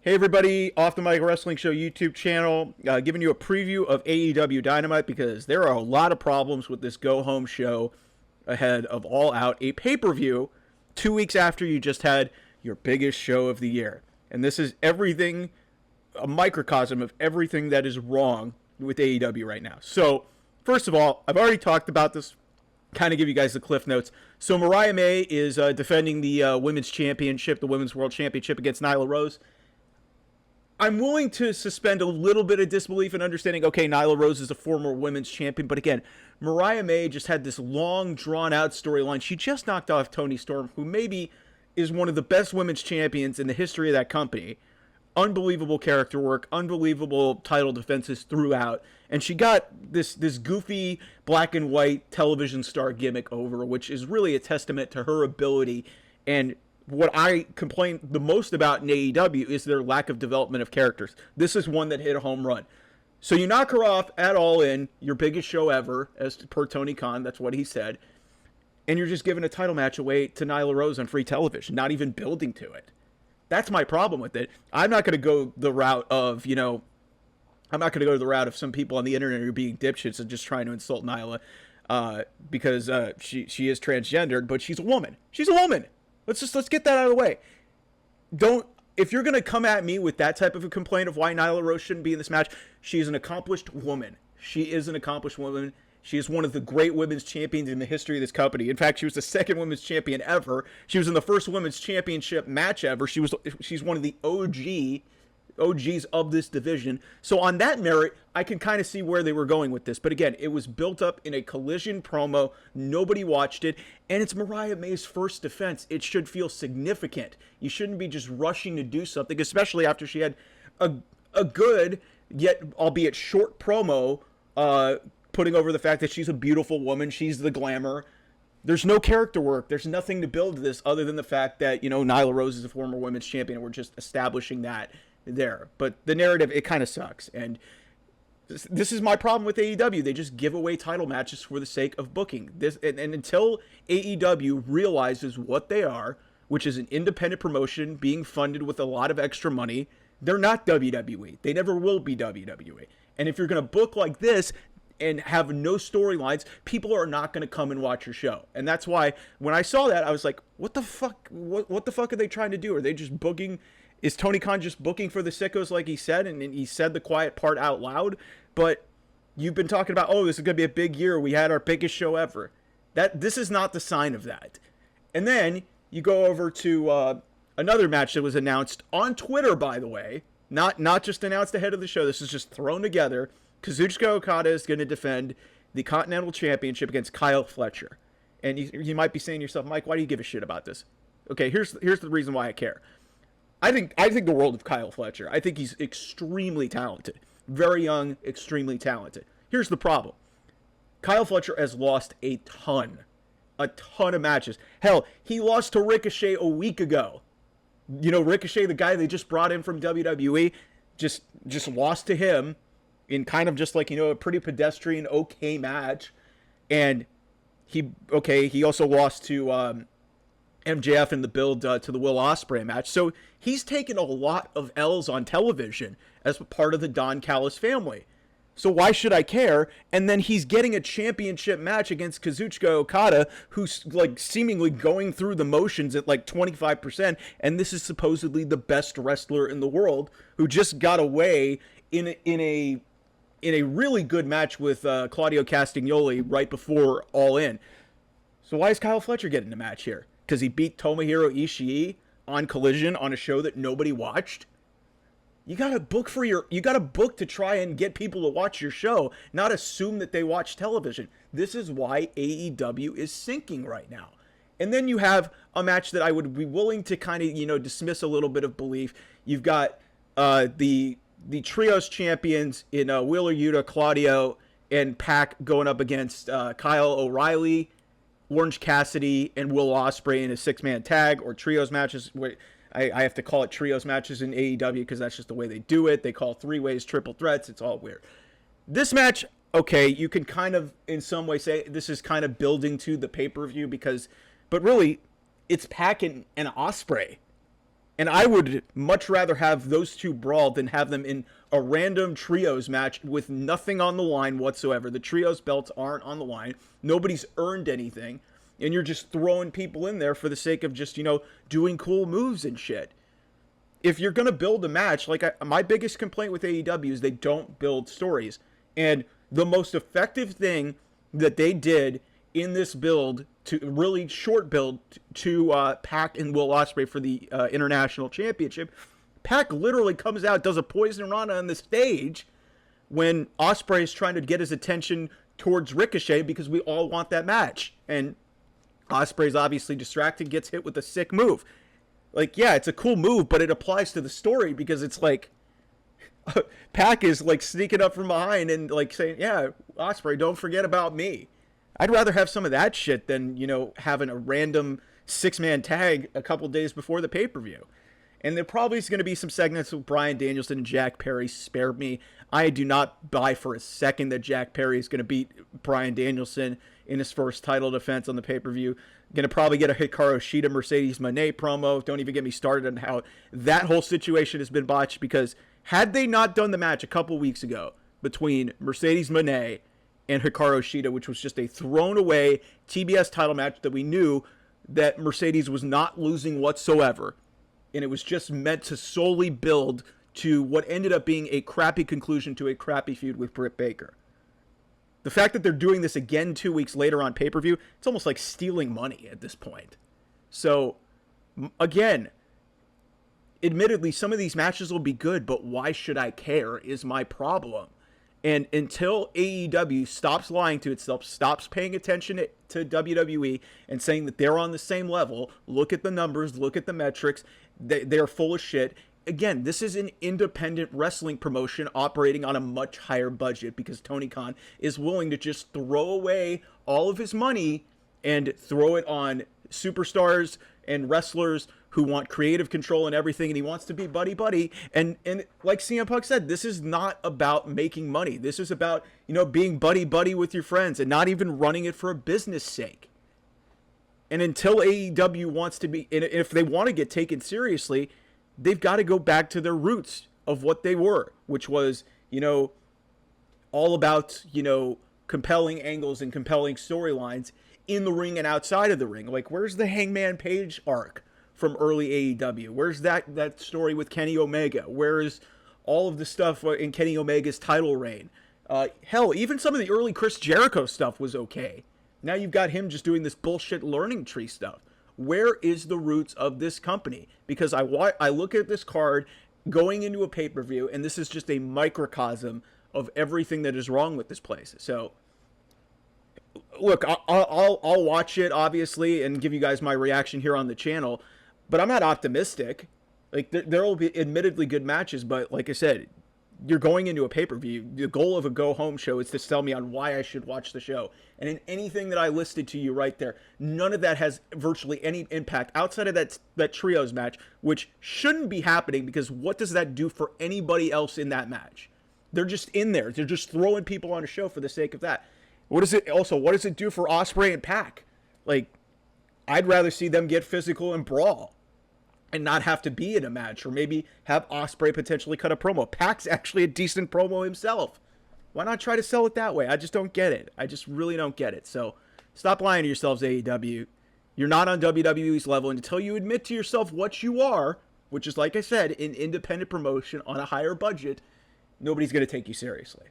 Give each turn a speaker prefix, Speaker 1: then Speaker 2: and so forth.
Speaker 1: Hey everybody, Off the Mic Wrestling Show YouTube channel, giving you a preview of AEW Dynamite because there are a lot of problems with this go-home show ahead of All Out, a pay-per-view 2 weeks after you just had your biggest show of the year. And this is everything, a microcosm of everything that is wrong with AEW right now. So, first of all, I've already talked about this, kind of give you guys the cliff notes. So Mariah May is defending the Women's Championship, the Women's World Championship against Nyla Rose. I'm willing to suspend a little bit of disbelief in understanding, okay, Nyla Rose is a former women's champion, but again, Mariah May just had this long, drawn-out storyline. She just knocked off Toni Storm, who maybe is one of the best women's champions in the history of that company. Unbelievable character work, unbelievable title defenses throughout, and she got this goofy black and white television star gimmick over, which is really a testament to her ability. And what I complain the most about in AEW is their lack of development of characters. This is one that hit a home run. So you knock her off at All In, your biggest show ever, as per Tony Khan, that's what he said, and you're just giving a title match away to Nyla Rose on free television, not even building to it. That's my problem with it. I'm not going to go the route of, some people on the internet who are being dipshits and just trying to insult Nyla because she is transgendered, but she's a woman. She's a woman. Let's get that out of the way. If you're going to come at me with that type of a complaint of why Nyla Rose shouldn't be in this match, she is an accomplished woman. She is an accomplished woman. She is one of the great women's champions in the history of this company. In fact, she was the second women's champion ever. She was in the first women's championship match ever. She's one of the OGs of this division. So on that merit, I can kind of see where they were going with this. But again, it was built up in a Collision promo. Nobody watched it. And it's Mariah May's first defense. It should feel significant. You shouldn't be just rushing to do something, especially after she had a good, yet albeit short promo, putting over the fact that she's a beautiful woman. She's the glamour. There's no character work. There's nothing to build this other than the fact that, Nyla Rose is a former women's champion. And we're just establishing that there. But the narrative, it kind of sucks. And this is my problem with AEW. They just give away title matches for the sake of booking this. And until AEW realizes what they are, which is an independent promotion being funded with a lot of extra money, they're not WWE. They never will be WWE. And if you're going to book like this and have no storylines, people are not going to come and watch your show. And that's why when I saw that, I was like, what the fuck? What the fuck are they trying to do? Are they just booking? Is Tony Khan just booking for the sickos like he said? And he said the quiet part out loud. But you've been talking about, oh, this is going to be a big year. We had our biggest show ever. This is not the sign of that. And then you go over to another match that was announced on Twitter, by the way. Not just announced ahead of the show. This is just thrown together. Kazuchika Okada is going to defend the Continental Championship against Kyle Fletcher. And you might be saying to yourself, Mike, why do you give a shit about this? Okay, here's the reason why I care. I think the world of Kyle Fletcher. I think he's extremely talented. Very young, extremely talented. Here's the problem. Kyle Fletcher has lost a ton of matches. Hell, he lost to Ricochet a week ago. Ricochet, the guy they just brought in from WWE, just lost to him in kind of just like, a pretty pedestrian, okay match. And he also lost to MJF in the build to the Will Ospreay match. So he's taken a lot of L's on television as part of the Don Callis family. So why should I care? And then he's getting a championship match against Kazuchika Okada, who's like seemingly going through the motions at like 25%. And this is supposedly the best wrestler in the world, who just got away in a really good match with Claudio Castagnoli right before All In. So why is Kyle Fletcher getting the match here? Because he beat Tomohiro Ishii on Collision on a show that nobody watched? You gotta book to try and get people to watch your show, not assume that they watch television. This is why AEW is sinking right now. And then you have a match that I would be willing to kind of, dismiss a little bit of belief. You've got the trios champions in Wheeler Yuta, Claudio, and Pac going up against Kyle O'Reilly, Orange Cassidy, and Will Ospreay in a six-man tag or trios matches. I have to call it trios matches in AEW because that's just the way they do it. They call three-ways triple threats. It's all weird. This match, okay, you can kind of in some way say this is kind of building to the pay-per-view but really, it's Pac and Ospreay. And I would much rather have those two brawl than have them in a random trios match with nothing on the line whatsoever. The trios belts aren't on the line. Nobody's earned anything. And you're just throwing people in there for the sake of just, doing cool moves and shit. If you're going to build a match, my biggest complaint with AEW is they don't build stories. And the most effective thing that they did in this build, to really short build to Pac and Will Ospreay for the International Championship, Pac literally comes out, does a Poison Rana on the stage when Ospreay is trying to get his attention towards Ricochet because we all want that match. And Ospreay's obviously distracted, gets hit with a sick move. Yeah, it's a cool move, but it applies to the story because it's Pac is sneaking up from behind and saying, yeah, Ospreay, don't forget about me. I'd rather have some of that shit than, having a random 6-man tag a couple days before the pay-per-view. And there probably is going to be some segments with Bryan Danielson and Jack Perry. Spare me. I do not buy for a second that Jack Perry is going to beat Bryan Danielson in his first title defense on the pay-per-view. Going to probably get a Hikaru Shida Mercedes Moné promo. Don't even get me started on how that whole situation has been botched, because had they not done the match a couple weeks ago between Mercedes Moné and Hikaru Shida, which was just a thrown away TBS title match that we knew that Mercedes was not losing whatsoever, and it was just meant to solely build to what ended up being a crappy conclusion to a crappy feud with Britt Baker. The fact that they're doing this again 2 weeks later on pay-per-view, it's almost like stealing money at this point. So, again, admittedly, some of these matches will be good, but why should I care is my problem. And until AEW stops lying to itself, stops paying attention to WWE and saying that they're on the same level, look at the numbers, look at the metrics, they're full of shit. Again, this is an independent wrestling promotion operating on a much higher budget because Tony Khan is willing to just throw away all of his money and throw it on superstars and wrestlers who want creative control and everything, and he wants to be buddy-buddy. And like CM Punk said, this is not about making money. This is about, being buddy-buddy with your friends and not even running it for a business sake. And until AEW wants to be, and if they want to get taken seriously, they've got to go back to their roots of what they were, which was, all about, compelling angles and compelling storylines in the ring and outside of the ring. Where's the Hangman Page arc from early AEW? Where's that story with Kenny Omega? Where's all of the stuff in Kenny Omega's title reign? Hell, even some of the early Chris Jericho stuff was okay. Now you've got him just doing this bullshit learning tree stuff. Where is the roots of this company? Because I look at this card going into a pay-per-view, and this is just a microcosm of everything that is wrong with this place. So, look, I'll watch it, obviously, and give you guys my reaction here on the channel, but I'm not optimistic. There will be admittedly good matches, but like I said, you're going into a pay-per-view. The goal of a go-home show is to sell me on why I should watch the show. And in anything that I listed to you right there, none of that has virtually any impact outside of that trios match, which shouldn't be happening, because what does that do for anybody else in that match? They're just in there. They're just throwing people on a show for the sake of that. What does it do for Ospreay and Pac? I'd rather see them get physical and brawl and not have to be in a match, or maybe have Ospreay potentially cut a promo. Pac's actually a decent promo himself. Why not try to sell it that way? I just don't get it. I just really don't get it. So stop lying to yourselves, AEW. You're not on WWE's level, and until you admit to yourself what you are, which is, like I said, an independent promotion on a higher budget, nobody's going to take you seriously.